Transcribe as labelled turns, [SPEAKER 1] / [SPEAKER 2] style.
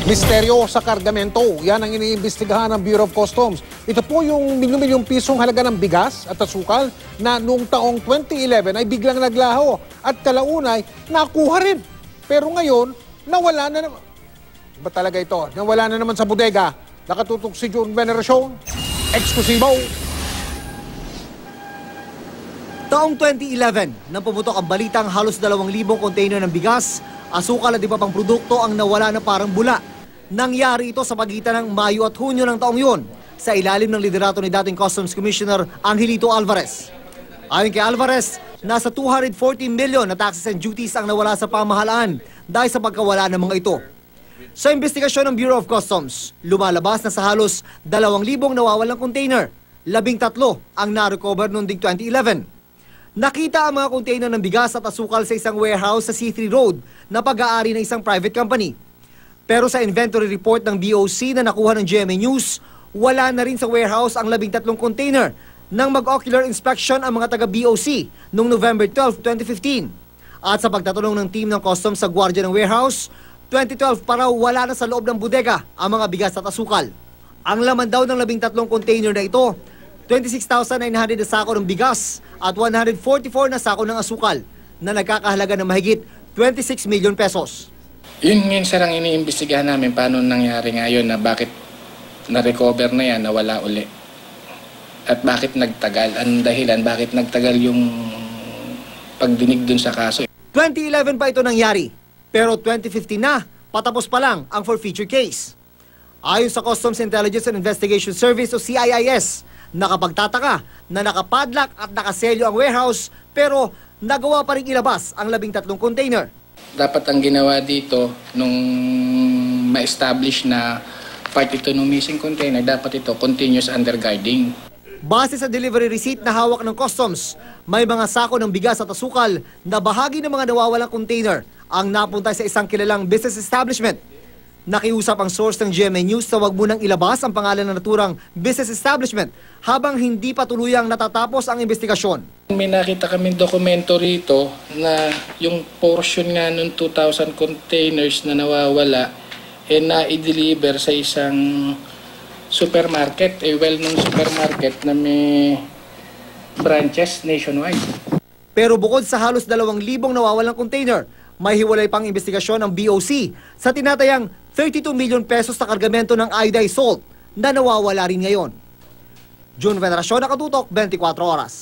[SPEAKER 1] Misteryo sa kargamento, yan ang iniimbestigahan ng Bureau of Customs. Ito po yung milyon-milyong pisong halaga ng bigas at asukal na noong taong 2011 ay biglang naglaho at kalaunay nakuha rin. Pero ngayon, nawala na naman. Ba talaga ito? Nawala na naman sa bodega. Nakatutok si June Veneracion. Eksklusibo.
[SPEAKER 2] Taong 2011, nang pumutok ang balitang halos 2,000 container ng bigas, asukal at iba pang produkto ang nawala na parang bula. Nangyari ito sa pagitan ng Mayo at Hunyo ng taong yun, sa ilalim ng liderato ni dating Customs Commissioner Angelito Alvarez. Ayon kay Alvarez, nasa 240 million na taxes and duties ang nawala sa pamahalaan dahil sa pagkawala ng mga ito. Sa investigasyon ng Bureau of Customs, lumalabas na sa halos 2,000 nawawalang container, 13 ang na-recover noong ding 2011. Nakita ang mga container ng bigas at asukal sa isang warehouse sa C3 Road na pag-aari ng isang private company. Pero sa inventory report ng BOC na nakuha ng GMA News, wala na rin sa warehouse ang 13 container nang mag-ocular inspection ang mga taga-BOC noong November 12, 2015. At sa pagtatanong ng team ng customs sa gwardiya ng warehouse, 2012 pa raw wala na sa loob ng bodega ang mga bigas at asukal. Ang laman daw ng 13 container na ito, 26,900 na sako ng bigas at 144 na sako ng asukal na nagkakahalaga ng mahigit 26 million pesos.
[SPEAKER 3] Yun minsan ang iniimbestigahan namin paano nangyari ngayon na bakit na-recover na yan, nawala uli. At bakit nagtagal? Anong dahilan? Bakit nagtagal yung pagdinig dun sa kaso?
[SPEAKER 2] 2011 pa ito nangyari, pero 2015 na, patapos pa lang ang forfeiture case. Ayon sa Customs Intelligence and Investigation Service o CIIS, nakapagtataka na nakapadlock at nakaselyo ang warehouse pero nagawa pa rin ilabas ang 13 container.
[SPEAKER 3] Dapat ang ginawa dito nung ma-establish na part ito ng missing container, dapat ito continuous under guarding.
[SPEAKER 2] Base sa delivery receipt na hawak ng customs, may mga sako ng bigas at asukal na bahagi ng mga nawawalang container ang napunta sa isang kilalang business establishment. Nakiusap ang source ng GMA News na wag munang ilabas ang pangalan ng naturang business establishment habang hindi pa tuluyang natatapos ang investigasyon.
[SPEAKER 3] May nakita kaming dokumento rito na yung portion nga ng 2,000 containers na nawawala na-i-deliver sa isang supermarket, well-known supermarket na may branches nationwide.
[SPEAKER 2] Pero bukod sa halos 2,000 nawawalang container, may hiwalay pang investigasyon ng BOC sa tinatayang 32 million pesos na kargamento ng iodized salt na nawawala rin ngayon. June Veneracion, Nakatutok, 24 Oras.